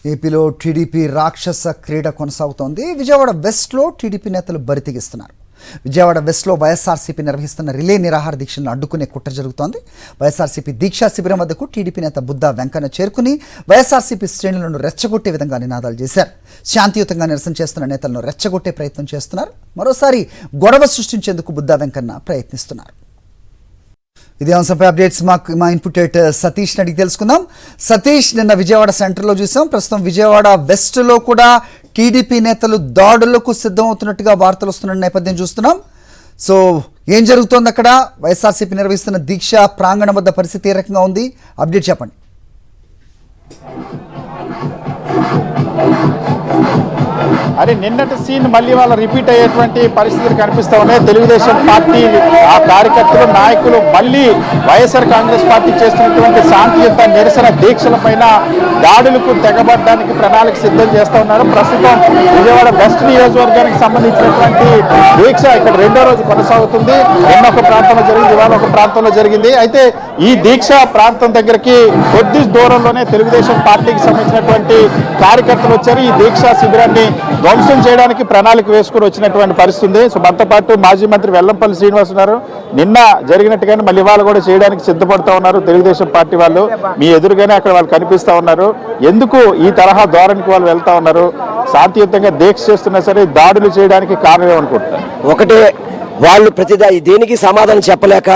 ఏపీలో టీడీపీ రాక్షస క్రీడ కొనసాగుతోంది. విజయవాడ వెస్ట్లో టీడీపీ నేతలు బరితెగిస్తున్నారు. విజయవాడ వెస్ట్లో వైఎస్ఆర్సీపీ నిర్వహిస్తున్న రిలే నిరాహార దీక్షలను అడ్డుకునే కుట్ర జరుగుతోంది. వైఎస్ఆర్సీపీ దీక్షా శిబిరం వద్దకు టీడీపీ నేత బుద్దా వెంకన్న చేరుకుని వైఎస్ఆర్సీపీ శ్రేణులను రెచ్చగొట్టే విధంగా నినాదాలు చేశారు. శాంతియుతంగా నిరసన చేస్తున్న నేతలను రెచ్చగొట్టే ప్రయత్నం చేస్తున్నారు. మరోసారి గొడవ సృష్టించేందుకు బుద్దా వెంకన్న ప్రయత్నిస్తున్నారు. ఇదే అంశంపై అప్డేట్స్ మా ఇన్పుట్ ఎడిటర్ సతీష్ అడిగి తెలుసుకుందాం. సతీష్, నిన్న విజయవాడ సెంటర్లో చూసాం, ప్రస్తుతం విజయవాడ వెస్ట్లో కూడా టీడీపీ నేతలు దాడులకు సిద్ధమవుతున్నట్టుగా వార్తలు వస్తున్న నేపథ్యం చూస్తున్నాం. సో ఏం జరుగుతోంది అక్కడ? వైఎస్ఆర్సీపీ నిర్వహిస్తున్న దీక్ష ప్రాంగణం వద్ద పరిస్థితి ఏ రకంగా ఉంది? అప్డేట్ చెప్పండి. అది నిన్నటి సీన్ మళ్ళీ వాళ్ళ రిపీట్ అయ్యేటువంటి పరిస్థితులు కనిపిస్తూ ఉన్నాయి. తెలుగుదేశం పార్టీ ఆ కార్యకర్తలు నాయకులు మళ్ళీ వైఎస్ఆర్ కాంగ్రెస్ పార్టీ చేస్తున్నటువంటి శాంతియుత నిరసన దీక్షల పైన దాడులకు తెగబడడానికి ప్రణాళిక సిద్ధం చేస్తూ ఉన్నారు. ప్రస్తుతం విజయవాడ వెస్ట్ నియోజకవర్గానికి సంబంధించినటువంటి దీక్ష ఇక్కడ రెండో రోజు కొనసాగుతుంది. నిన్న ఒక ప్రాంతంలో జరిగింది, ఇవాళ ఒక ప్రాంతంలో జరిగింది. అయితే ఈ దీక్ష ప్రాంతం దగ్గరికి కొద్ది దూరంలోనే తెలుగుదేశం పార్టీకి సంబంధించినటువంటి కార్యకర్తలు వచ్చారు. ఈ దీక్షా శిబిరాన్ని ధ్వంసం చేయడానికి ప్రణాళిక వేసుకుని వచ్చినటువంటి పరిస్థితి ఉంది. సో మనతో పాటు మాజీ మంత్రి వెల్లంపల్లి శ్రీనివాస్ ఉన్నారు. నిన్న జరిగినట్టుగానే మళ్ళీ ఇవాళ కూడా చేయడానికి సిద్ధపడుతూ ఉన్నారు తెలుగుదేశం పార్టీ వాళ్ళు. మీ ఎదురుగానే అక్కడ వాళ్ళు కనిపిస్తూ ఉన్నారు. ఎందుకు ఈ తరహా ధోరణికి వాళ్ళు వెళ్తా ఉన్నారు? శాంతియుతంగా దీక్ష చేస్తున్నా సరే దాడులు చేయడానికి కారణం ఏమనుకుంటున్నారు? ఒకటే, వాళ్ళు ప్రతిదా దేనికి సమాధానం చెప్పలేక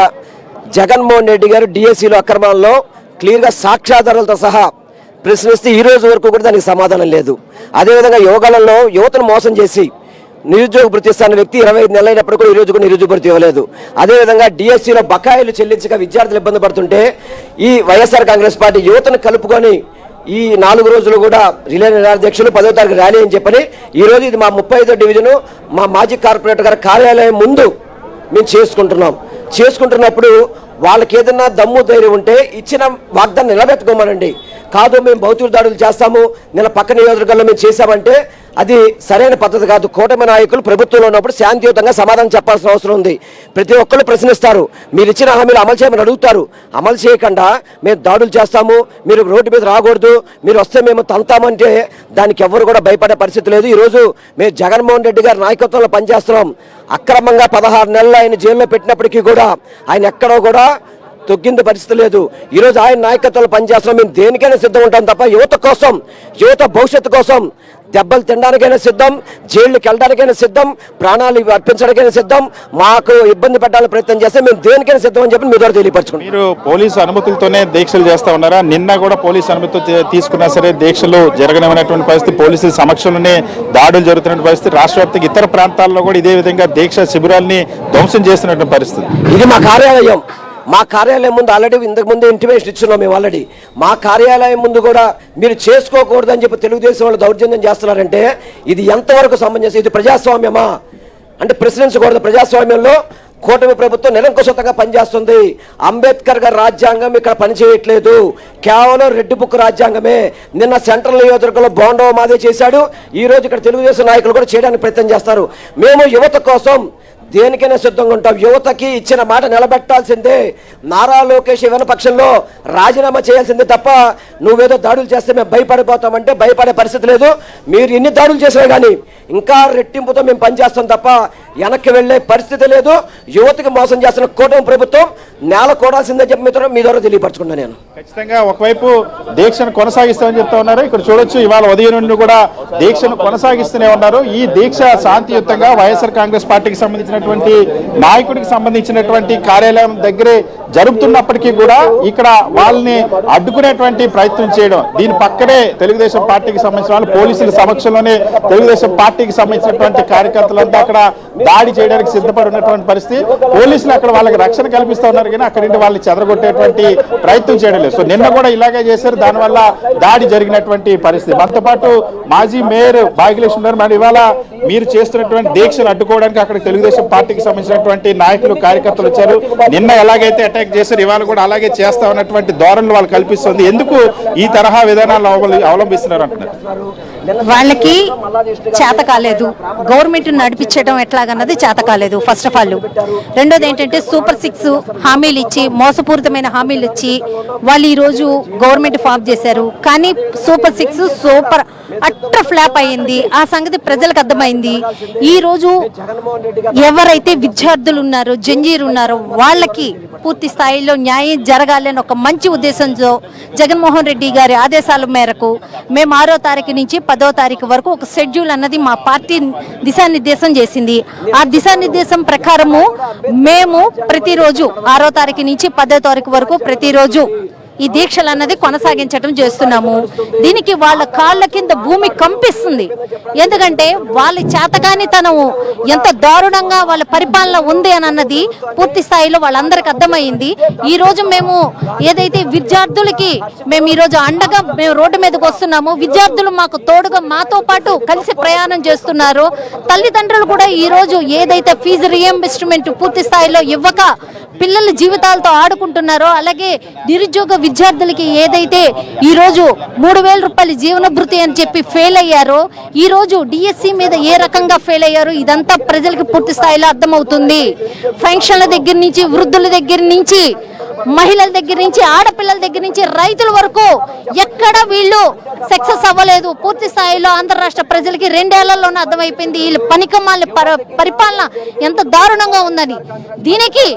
జగన్మోహన్ రెడ్డి గారు డిఎస్సీలో అక్రమాల్లో క్లియర్గా సాక్ష్యాధారాలతో సహా ప్రశ్నిస్తే ఈ రోజు వరకు కూడా దానికి సమాధానం లేదు. అదేవిధంగా యోగాలలో యువతను మోసం చేసి నిరుద్యోగ భృతి ఇస్తున్న వ్యక్తి 25 నెలలైనప్పుడు కూడా ఈ రోజు కూడా నిరుద్యోగ భృతి ఇవ్వలేదు. అదేవిధంగా డిఎస్సీలో బకాయిలు చెల్లించక విద్యార్థులు ఇబ్బంది పడుతుంటే ఈ వైఎస్ఆర్ కాంగ్రెస్ పార్టీ యువతను కలుపుకొని ఈ 4 రోజులు కూడా రిలే నిరాధ్యక్షులు 10వ తారీఖు ర్యాలీ అని చెప్పని ఈ రోజు ఇది మా 35వ డివిజను మా మాజీ కార్పొరేటర్ గారి కార్యాలయం ముందు మేము చేసుకుంటున్నప్పుడు వాళ్ళకి ఏదన్నా దమ్ము ధైర్యం ఉంటే ఇచ్చిన వాగ్దాన్ని నిలబెట్టుకోమనండి. కాదు మేము భౌతిక దాడులు చేస్తాము, నిన్న పక్క నియోజకవర్గంలో మేము చేశామంటే అది సరైన పద్ధతి కాదు. కూటమి నాయకులు ప్రభుత్వంలో ఉన్నప్పుడు శాంతియుతంగా సమాధానం చెప్పాల్సిన అవసరం ఉంది. ప్రతి ఒక్కరు ప్రశ్నిస్తారు, మీరు ఇచ్చిన హామీలు అమలు చేయమని అడుగుతారు. అమలు చేయకుండా మేము దాడులు చేస్తాము, మీరు రోడ్డు మీద రాకూడదు, మీరు వస్తే మేము తంతామంటే దానికి ఎవరు కూడా భయపడే పరిస్థితి లేదు. ఈరోజు మేము జగన్మోహన్ రెడ్డి గారి నాయకత్వంలో పనిచేస్తున్నాం. అక్రమంగా 16 నెలలు ఆయన జైల్లో పెట్టినప్పటికీ కూడా ఆయన ఎక్కడో కూడా తొగ్గింది పరిస్థితి లేదు. ఈరోజు ఆయన నాయకత్వంలో పనిచేస్తున్నాం. మేము దేనికైనా సిద్ధం ఉంటాం తప్ప యువత కోసం, యువత భవిష్యత్తు కోసం దెబ్బలు తినడానికైనా సిద్ధం, జైళ్ళకి వెళ్ళడానికైనా సిద్ధం, ప్రాణాలు అర్పించడానికైనా సిద్ధం. మాకు ఇబ్బంది పెట్టాలని ప్రయత్నం చేస్తే మేము దేనికైనా సిద్ధం అని చెప్పి మీ ద్వారా తెలియపరచుకుంటాం. మీరు పోలీసు అనుమతులతోనే దీక్షలు చేస్తా ఉన్నారా? నిన్న కూడా పోలీసు అనుమతి తీసుకున్నా సరే దీక్షలు జరగనటువంటి పరిస్థితి, పోలీసుల సమక్షంలోనే దాడులు జరుగుతున్న పరిస్థితి. రాష్ట్ర వ్యాప్తంగా ఇతర ప్రాంతాల్లో కూడా ఇదే విధంగా దీక్ష శిబిరాల్ని ధ్వంసం చేస్తున్నటువంటి పరిస్థితి. ఇది మా కార్యాలయం ముందు ఆల్రెడీ ఇంతకు ముందు ఇంటిమేషన్ ఇచ్చున్నాం మేము ఆల్రెడీ. మా కార్యాలయం ముందు కూడా మీరు చేసుకోకూడదని చెప్పి తెలుగుదేశం వాళ్ళు దౌర్జన్యం చేస్తున్నారంటే ఇది ఎంతవరకు సమంజసం? ఇది ప్రజాస్వామ్యమా అంటే ప్రశ్నించకూడదు. ప్రజాస్వామ్యంలో కూటమి ప్రభుత్వం నిరంకుశంగా పనిచేస్తుంది. అంబేద్కర్ గారి రాజ్యాంగం ఇక్కడ పనిచేయట్లేదు, కేవలం రెడ్ బుక్ రాజ్యాంగమే. నిన్న సెంట్రల్ నియోజకవర్గంలో బోండవ మాదే చేశాడు, ఈ రోజు ఇక్కడ తెలుగుదేశం నాయకులు కూడా చేయడానికి ప్రయత్నం చేస్తారు. మేము యువత కోసం దేనికైనా సిద్ధంగా ఉంటాం. యువతకి ఇచ్చిన మాట నిలబెట్టాల్సిందే. నారా లోకేష్ ఇవ్వని పక్షంలో రాజీనామా చేయాల్సిందే తప్ప నువ్వేదో దాడులు చేస్తే మేము భయపడిపోతామంటే భయపడే పరిస్థితి లేదు. మీరు ఎన్ని దాడులు చేసినా కానీ ఇంకా రెట్టింపుతో మేము పనిచేస్తాం తప్ప వెనక్కి వెళ్లే పరిస్థితి లేదు. యువతకి మోసం చేస్తున్న కూటమి ప్రభుత్వం నేల కూడాల్సిందే చెప్పి మీ ద్వారా తెలియపరచుకున్నా. నేను ఖచ్చితంగా ఒకవైపు దీక్షను కొనసాగిస్తామని చెప్తా ఉన్నారు. ఇక్కడ చూడొచ్చు, ఇవాళ ఉదయం నుండి కూడా దీక్షను కొనసాగిస్తూనే ఉన్నారు. ఈ దీక్ష శాంతియుతంగా వైఎస్ఆర్ కాంగ్రెస్ పార్టీకి సంబంధించినటువంటి నాయకుడికి సంబంధించినటువంటి కార్యాలయం దగ్గరే జరుపుతున్నప్పటికీ కూడా ఇక్కడ వాళ్ళని అడ్డుకునేటువంటి ప్రయత్నం చేయడం, దీని పక్కనే తెలుగుదేశం పార్టీకి సంబంధించిన వాళ్ళు పోలీసుల సమక్షంలోనే తెలుగుదేశం పార్టీకి సంబంధించినటువంటి కార్యకర్తలంతా అక్కడ దాడి చేయడానికి సిద్ధపడి ఉన్నటువంటి పరిస్థితి. పోలీసులు అక్కడ వాళ్ళకి రక్షణ కల్పిస్తూ ఉన్నారు కానీ అక్కడి నుండి వాళ్ళని చెదరగొట్టేటువంటి ప్రయత్నం చేయడం లేదు. సో నిన్న కూడా ఇలాగే చేశారు, దానివల్ల దాడి జరిగినటువంటి పరిస్థితి. మనతో పాటు మాజీ మేయర్ భాగ్యలక్ష్మి ఉన్నారు. మరి ఇవాళ మీరు చేస్తున్నటువంటి దీక్షను అడ్డుకోవడానికి అక్కడ తెలుగుదేశం పార్టీకి సంబంధించినటువంటి నాయకులు కార్యకర్తలు వచ్చారు. నిన్న ఎలాగైతే అటాక్ అటాక్ చేశారు, ఇవాళ కూడా అలాగే చేస్తా ఉన్నటువంటి ధోరణులు వాళ్ళు కల్పిస్తుంది. ఎందుకు ఈ తరహా విధానాలు అవలంబిస్తున్నారు అంటున్నారు? వాళ్ళకి చేత కాలేదు, గవర్నమెంట్ నడిపించడం ఎట్లాగన్నది చేత కాలేదు ఫస్ట్ ఆఫ్ ఆల్. రెండోది ఏంటంటే సూపర్ 6 హామీలు ఇచ్చి, మోసపూరితమైన హామీలు ఇచ్చి వాళ్ళు ఈరోజు గవర్నమెంట్ ఫామ్ చేశారు. కానీ సూపర్ 6 సూపర్ అట్టర్ ఫ్లాప్ అయింది. ఆ సంగతి ప్రజలకు అర్థమైంది. ఈ రోజు ఎవరైతే విద్యార్థులు ఉన్నారో, జంజీరు ఉన్నారో వాళ్ళకి పూర్తి స్థాయిలో న్యాయం జరగాలని ఒక మంచి ఉద్దేశంతో జగన్మోహన్ రెడ్డి గారి ఆదేశాల మేరకు మేము 6వ తారీఖు నుంచి 10వ తారీఖు వరకు ఒక షెడ్యూల్ అన్నది మా పార్టీ దిశానిర్దేశం చేసింది. ఆ దిశానిర్దేశం ప్రకారము మేము ప్రతిరోజు 6వ తారీఖు నుంచి 10వ తారీఖు వరకు ప్రతిరోజు ఈ దీక్షలు అన్నది కొనసాగించడం చేస్తున్నాము. దీనికి వాళ్ళ కాళ్ళ కింద భూమి కంపిస్తుంది. ఎందుకంటే వాళ్ళ చేతకానితనం ఎంత దారుణంగా వాళ్ళ పరిపాలన ఉంది అని అన్నది పూర్తి స్థాయిలో వాళ్ళందరికీ అర్థమైంది. ఈ రోజు మేము ఏదైతే విద్యార్థులకి మేము ఈ రోజు అండగా మేము రోడ్డు మీదకి వస్తున్నాము, విద్యార్థులు మాకు తోడుగా మాతో పాటు కలిసి ప్రయాణం చేస్తున్నారు. తల్లిదండ్రులు కూడా ఈ రోజు ఏదైతే ఫీజు రియంబర్స్మెంట్ పూర్తి స్థాయిలో ఇవ్వక పిల్లల జీవితాలతో ఆడుకుంటున్నారో, అలాగే నిరుద్యోగ విద్యార్థులకి ఏదైతే ఈ రోజు 3,000 రూపాయల జీవన భృతి అని చెప్పి ఫెయిల్ అయ్యారో, ఈ రోజు డిఎస్సి మీద ఏ రకంగా ఫెయిల్ అయ్యారో ఇదంతా ప్రజలకు పూర్తి స్థాయిలో అర్థమవుతుంది. పెన్షన్ల దగ్గర నుంచి, వృద్ధుల దగ్గర నుంచి, మహిళల దగ్గర నుంచి, ఆడపిల్లల దగ్గర నుంచి రైతుల వరకు ఎక్కడ వీళ్ళు సక్సెస్ అవ్వలేదు. పూర్తి స్థాయిలో ఆంధ్ర రాష్ట్ర ప్రజలకి 2 ఏళ్లలోనే అర్థమైపోయింది వీళ్ళ పనికమాల పరిపాలన ఎంత దారుణంగా ఉందని. దీనికి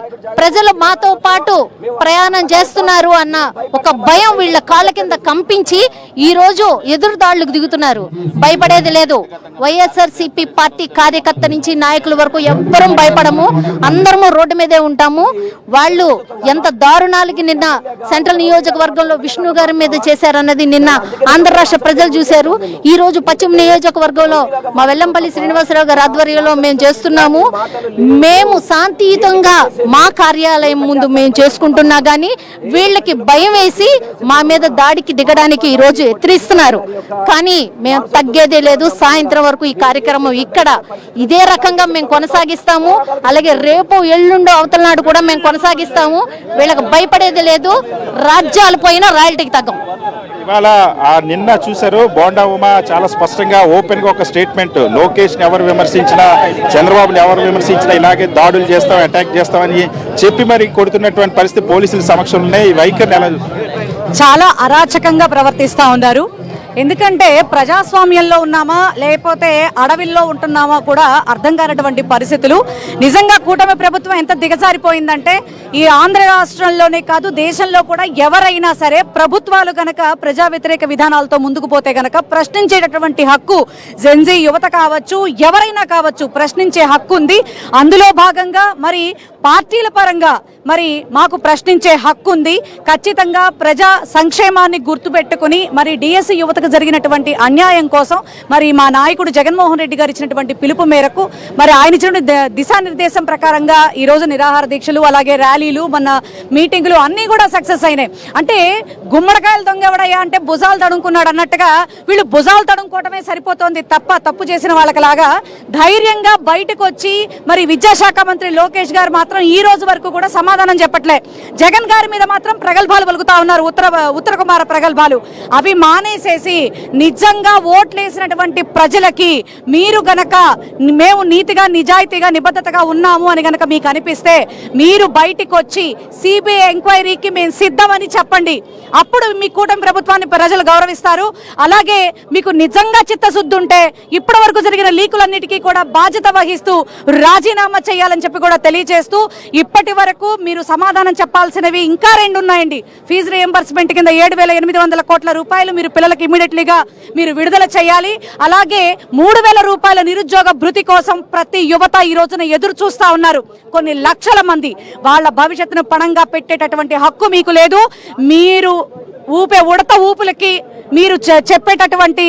ప్రజలు మాతో పాటు ప్రయాణం చేస్తున్నారు అన్న ఒక భయం వీళ్ళ కాళ్ళ కింద కంపించి ఈ రోజు ఎదురుదాడులకు దిగుతున్నారు. భయపడేది లేదు. వైఎస్ఆర్సీపీ పార్టీ కార్యకర్త నుంచి నాయకుల వరకు ఎవ్వరం భయపడము, అందరము రోడ్డు మీదే ఉంటాము. వాళ్ళు ఎంత దారుణాలకి నిన్న సెంట్రల్ నియోజకవర్గంలో విష్ణు గారి మీద చేశారన్నది నిన్న ఆంధ్ర రాష్ట్ర ప్రజలు చూశారు. ఈ రోజు పశ్చిమ నియోజకవర్గంలో మా వెల్లంపల్లి శ్రీనివాసరావు గారి ఆధ్వర్యంలో మేము చేస్తున్నాము. మేము శాంతియుతంగా మా కార్యాలయం ముందు మేము చేసుకుంటున్నా గానీ వీళ్ళకి భయం వేసి మా మీద దాడికి దిగడానికి ఈ రోజు ఎత్తిరిస్తున్నారు. కానీ మేము తగ్గేదే లేదు. సాయంత్రం వరకు ఈ కార్యక్రమం ఇక్కడ ఇదే రకంగా మేము కొనసాగిస్తాము. అలాగే రేపు ఎల్లుండో అవతల నాడు కూడా మేము కొనసాగిస్తాము. వీళ్ళకి భయపడేది లేదు. రాజ్యాలు పోయినా రాయల్టీకి తగ్గం. ఇవాళ నిన్న చూశారు, బోండా ఉమా చాలా స్పష్టంగా ఓపెన్ గా ఒక స్టేట్మెంట్, లోకేష్ ని ఎవరు విమర్శించినా, చంద్రబాబుని ఎవరు విమర్శించినా ఇలాగే దాడులు చేస్తాం, అటాక్ చేస్తామని చెప్పి మరి కొడుతున్నటువంటి పరిస్థితి పోలీసుల సమక్షంలోనే. ఈ వైఖరిని ఎలా చాలా అరాచకంగా ప్రవర్తిస్తూ ఉన్నారు. ఎందుకంటే ప్రజాస్వామ్యంలో ఉన్నామా లేకపోతే అడవిల్లో ఉంటున్నామా కూడా అర్థం కానటువంటి పరిస్థితులు. నిజంగా కూటమి ప్రభుత్వం ఎంత దిగజారిపోయిందంటే ఈ ఆంధ్ర రాష్ట్రంలోనే కాదు దేశంలో కూడా ఎవరైనా సరే ప్రభుత్వాలు కనుక ప్రజా వ్యతిరేక విధానాలతో ముందుకు పోతే కనుక ప్రశ్నించేటటువంటి హక్కు జెన్జీ యువత కావచ్చు, ఎవరైనా కావచ్చు, ప్రశ్నించే హక్కు ఉంది. అందులో భాగంగా మరి పార్టీల పరంగా మరి మాకు ప్రశ్నించే హక్కు ఉంది. ఖచ్చితంగా ప్రజా సంక్షేమాన్ని గుర్తుపెట్టుకుని మరి డిఎస్సి యువతకు జరిగినటువంటి అన్యాయం కోసం మరి మా నాయకుడు జగన్మోహన్ రెడ్డి గారు ఇచ్చినటువంటి పిలుపు మేరకు మరి ఆయన ఇచ్చిన దిశానిర్దేశం ప్రకారంగా ఈ రోజు నిరాహార దీక్షలు, అలాగే ర్యాలీలు, మన మీటింగులు అన్నీ కూడా సక్సెస్ అయినాయి. అంటే గుమ్మడికాయలు దొంగెవడయ్యా అంటే భుజాలు తడుముకున్నాడు అన్నట్టుగా వీళ్ళు భుజాలు తడుముకోవటమే సరిపోతోంది తప్ప తప్పు చేసిన వాళ్ళకిలాగా ధైర్యంగా బయటకు వచ్చి మరి విద్యాశాఖ మంత్రి లోకేష్ గారు మాత్రం ఈ రోజు వరకు కూడా సమాధానం చెప్పట్లే. జగన్ గారి మీద మాత్రం ప్రగల్భాలు పలుకుతా ఉన్నారు, ఉత్తర కుమార ప్రగల్భాలు. అవి మానేసేసి నిజంగా ఓట్లేసినటువంటి ప్రజలకి మీరు గనక మేము నీతిగా, నిజాయితీగా, నిబద్ధతగా ఉన్నాము అని గనక మీకు అనిపిస్తే మీరు బయటికి వచ్చి సిబిఐ ఎంక్వైరీకి మేము సిద్ధమని చెప్పండి. అప్పుడు మీ కూటమి ప్రభుత్వాన్ని ప్రజలు గౌరవిస్తారు. అలాగే మీకు నిజంగా చిత్తశుద్ధి ఉంటే ఇప్పటి వరకు జరిగిన లీకులన్నిటికీ కూడా బాధ్యత వహిస్తూ రాజీనామా చేయాలని చెప్పి కూడా తెలియజేస్తూ ఇప్పటి వరకు మీరు సమాధానం చెప్పాల్సినవి ఇంకా 2 ఉన్నాయండి. ఫీజు రియంబర్స్మెంట్ కింద 7,800 కోట్ల రూపాయలు మీరు పిల్లలకు ఇమ్మీడియట్లీగా మీరు విడుదల చేయాలి. అలాగే 3,000 రూపాయల నిరుద్యోగ భృతి కోసం ప్రతి యువత ఈ రోజున ఎదురు చూస్తా ఉన్నారు. కొన్ని లక్షల మంది వాళ్ళ భవిష్యత్తును పణంగా పెట్టేటటువంటి హక్కు మీకు లేదు. మీరు ఉడత ఊపులకి, మీరు చెప్పేటటువంటి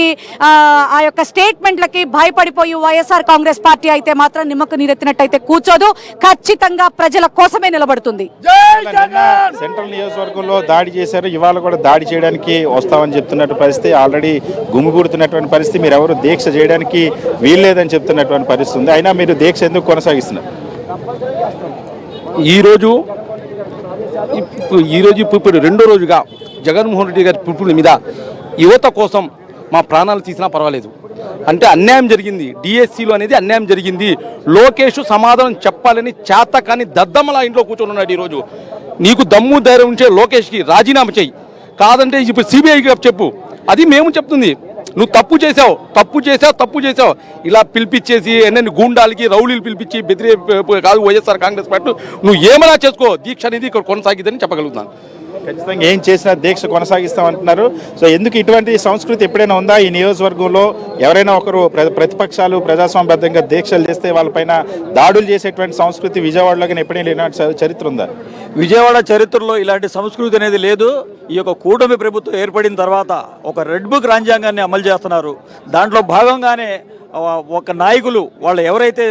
ఆ యొక్క స్టేట్మెంట్లకి భయపడిపోయి వైఎస్ఆర్ కాంగ్రెస్ పార్టీ అయితే మాత్రం నిమ్మకు నీరెత్తినట్టయితే కూర్చోదు. ఖచ్చితంగా ప్రజల కోసమే నిలబడుతుంది. సెంట్రల్ నియోజకవర్గంలో దాడి చేశారు, ఇవాళ కూడా దాడి చేయడానికి వస్తామని చెప్తున్నట్టు పరిస్థితి, ఆల్రెడీ గుమిగూడుతున్నటువంటి పరిస్థితి, మీరు ఎవరు దీక్ష చేయడానికి వీల్లేదని చెప్తున్నటువంటి పరిస్థితి ఉంది. అయినా మీరు దీక్ష ఎందుకు కొనసాగిస్తున్నారు? ఈరోజు ఇప్పుడు రెండో రోజుగా జగన్మోహన్ రెడ్డి గారి పిలుపుల మీద యువత కోసం మా ప్రాణాలు తీసినా పర్వాలేదు, అంటే అన్యాయం జరిగింది, డిఎస్సీలో అనేది అన్యాయం జరిగింది, లోకేష్ సమాధానం చెప్పాలని చేత కానీ దద్దమ్మలా ఇంట్లో కూర్చొని ఉన్నాడు. ఈరోజు నీకు దమ్ము ధైర్యం ఉంటే లోకేష్కి రాజీనామా చేయి, కాదంటే ఇప్పుడు సిబిఐకి చెప్పు. అది మేము చెప్తుంది. నువ్వు తప్పు చేసావు ఇలా పిలిపించేసి ఎన్నెన్ని గూండాలకి రౌడీలు పిలిపించి బెదిరే కాదు వైఎస్ఆర్ కాంగ్రెస్ పార్టీ. నువ్వు ఏమైనా చేసుకో, దీక్ష అనేది ఇక్కడ కొనసాగిద్దని చెప్పగలుగుతాను. ఖచ్చితంగా ఏం చేసినా దీక్ష కొనసాగిస్తామంటున్నారు. సో ఎందుకు ఇటువంటి సంస్కృతి ఎప్పుడైనా ఉందా ఈ నియోజకవర్గంలో? ఎవరైనా ఒకరు ప్రతిపక్షాలు ప్రజాస్వామ్యబద్ధంగా దీక్షలు చేస్తే వాళ్ళపైన దాడులు చేసేటువంటి సంస్కృతి విజయవాడలో కానీ ఎప్పుడైనా లేని చరిత్ర ఉందా? విజయవాడ చరిత్రలో ఇలాంటి సంస్కృతి అనేది లేదు. ఈ యొక్క కూటమి ప్రభుత్వం ఏర్పడిన తర్వాత ఒక రెడ్ బుక్ రాజ్యాంగాన్ని అమలు చేస్తున్నారు. దాంట్లో భాగంగానే ఒక నాయకులు వాళ్ళు ఎవరైతే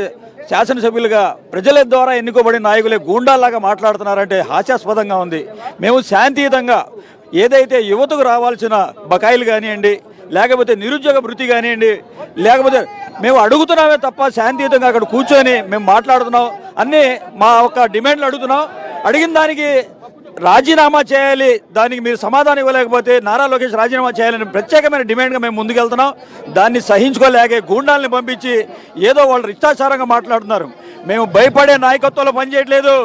శాసనసభ్యులుగా ప్రజల ద్వారా ఎన్నుకోబడిన నాయకులే గూండాల్లాగా మాట్లాడుతున్నారంటే హాస్యాస్పదంగా ఉంది. మేము శాంతియుతంగా ఏదైతే యువతకు రావాల్సిన బకాయిలు కానివ్వండి, లేకపోతే నిరుద్యోగ భృతి కానివ్వండి, లేకపోతే మేము అడుగుతున్నామే తప్ప శాంతియుతంగా అక్కడ కూర్చొని మేము మాట్లాడుతున్నాం, అన్నీ మా ఒక డిమాండ్లు అడుగుతున్నాం. అడిగిన దానికి రాజీనామా చేయాలి, దానికి మీరు సమాధానం ఇవ్వలేకపోతే నారా లోకేష్ రాజీనామా చేయాలని ప్రత్యేకమైన డిమాండ్గా మేము ముందుకెళ్తున్నాం. దాన్ని సహించుకోలేక గూండాల్ని పంపించి ఏదో వాళ్ళు ఇష్టాచారంగా మాట్లాడుతున్నారు. మేము భయపడే నాయకత్వంలో పనిచేయట్లేదు,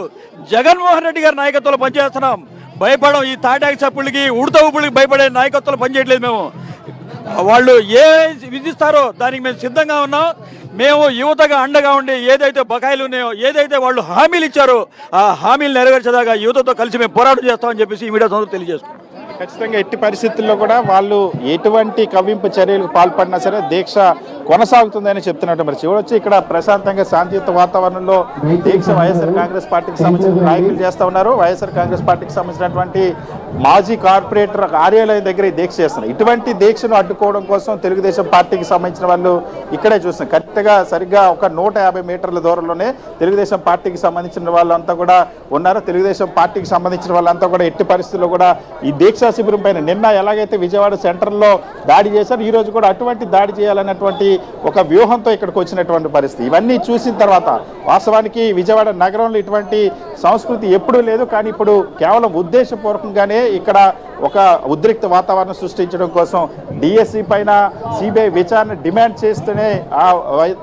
జగన్మోహన్ రెడ్డి గారి నాయకత్వంలో పనిచేస్తున్నాం. భయపడం ఈ తాటాకి చప్పుళ్ళకి ఉడత ఊపుళ్ళకి భయపడే నాయకత్వంలో పనిచేయట్లేదు. మేము వాళ్ళు ఏ విధిస్తారో దానికి మేము సిద్ధంగా ఉన్నాం. మేము యువతగా అండగా ఉండి ఏదైతే బకాయిలు ఉన్నాయో, ఏదైతే వాళ్ళు హామీలు ఇచ్చారో ఆ హామీలు నెరవేర్చేదాకా యువతతో కలిసి మేము పోరాటం చేస్తామని చెప్పేసి ఈ మీడియా సందర్భంగా తెలియజేస్తున్నాం. ఖచ్చితంగా ఎట్టి పరిస్థితుల్లో కూడా వాళ్ళు ఎటువంటి కవ్వింపు చర్యలకు పాల్పడినా సరే దీక్ష కొనసాగుతుందని చెప్తున్నట్టు. మరి చూడొచ్చు ఇక్కడ ప్రశాంతంగా శాంతియుత వాతావరణంలో దీక్ష వైఎస్ఆర్ కాంగ్రెస్ పార్టీకి సంబంధించిన నాయకులు చేస్తూ ఉన్నారు. వైఎస్ఆర్ కాంగ్రెస్ పార్టీకి సంబంధించినటువంటి మాజీ కార్పొరేటర్ కార్యాలయం దగ్గర ఈ దీక్ష చేస్తున్నారు. ఇటువంటి దీక్షను అడ్డుకోవడం కోసం తెలుగుదేశం పార్టీకి సంబంధించిన వాళ్ళు ఇక్కడే చూస్తున్నాం. కరెక్ట్గా సరిగ్గా ఒక 150 మీటర్ల దూరంలోనే తెలుగుదేశం పార్టీకి సంబంధించిన వాళ్ళంతా కూడా ఉన్నారు. తెలుగుదేశం పార్టీకి సంబంధించిన వాళ్ళంతా కూడా ఎట్టి పరిస్థితుల్లో కూడా ఈ దీక్షా శిబిరం పైన నిన్న ఎలాగైతే విజయవాడ సెంటర్లో దాడి చేశారు, ఈ రోజు కూడా అటువంటి దాడి చేయాలన్నటువంటి ఒక వ్యూహంతో ఇక్కడికి వచ్చినటువంటి పరిస్థితి. ఇవన్నీ చూసిన తర్వాత వాస్తవానికి విజయవాడ నగరంలో ఇటువంటి సంస్కృతి ఎప్పుడూ లేదు, కానీ ఇప్పుడు కేవలం ఉద్దేశపూర్వకంగానే ఇక్కడ ఒక ఉద్రిక్త వాతావరణం సృష్టించడం కోసం డిఎస్సి పైన సిబిఐ విచారణ డిమాండ్ చేస్తూనే ఆ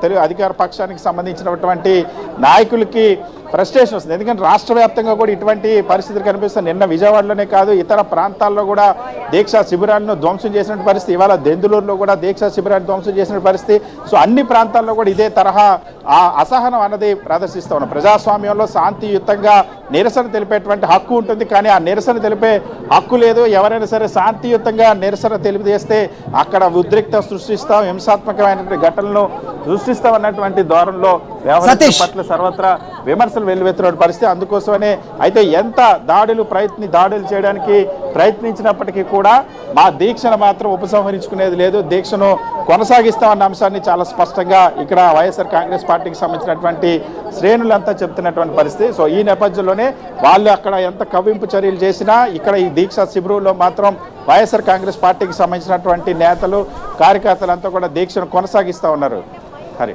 తెలుగు అధికార పక్షానికి సంబంధించినటువంటి నాయకులకి ఫ్రస్ట్రేషన్ వస్తుంది. ఎందుకంటే రాష్ట్ర వ్యాప్తంగా కూడా ఇటువంటి పరిస్థితులు కనిపిస్తాయి. నిన్న విజయవాడలోనే కాదు ఇతర ప్రాంతాల్లో కూడా దీక్షా శిబిరాలను ధ్వంసం చేసిన పరిస్థితి, ఇవాళ దెందులూరులో కూడా దీక్షా శిబిరాన్ని ధ్వంసం చేసిన పరిస్థితి. సో అన్ని ప్రాంతాల్లో కూడా ఇదే తరహా ఆ అసహనం అన్నది ప్రదర్శిస్తూ ఉన్నాం. ప్రజాస్వామ్యంలో శాంతియుతంగా నిరసన తెలిపేటువంటి హక్కు ఉంటుంది, కానీ ఆ నిరసన తెలిపే హక్కు లేదు. ఎవరైనా సరే శాంతియుతంగా నిరసన తెలియజేస్తే అక్కడ ఉద్రిక్త సృష్టిస్తాం, హింసాత్మకమైనటువంటి ఘటనలను సృష్టిస్తాం అన్నటువంటి ధోరణిలో వ్యవహారం పట్ల సర్వత్రా విమర్శలు వెల్లువెత్తున్న పరిస్థితి. అందుకోసమనే అయితే ఎంత దాడులు చేయడానికి ప్రయత్నించినప్పటికీ కూడా మా దీక్షను మాత్రం ఉపసంహరించుకునేది లేదు, దీక్షను కొనసాగిస్తామన్న అంశాన్ని చాలా స్పష్టంగా ఇక్కడ వైఎస్ఆర్ కాంగ్రెస్ పార్టీకి సంబంధించినటువంటి శ్రేణులంతా చెప్తున్నటువంటి పరిస్థితి. సో ఈ నేపథ్యంలోనే వాళ్ళు అక్కడ ఎంత కవ్వింపు చర్యలు చేసినా ఇక్కడ ఈ దీక్షా శిబిరంలో మాత్రం వైఎస్ఆర్ కాంగ్రెస్ పార్టీకి సంబంధించినటువంటి నేతలు కార్యకర్తలంతా కూడా దీక్షను కొనసాగిస్తూ ఉన్నారు. హరి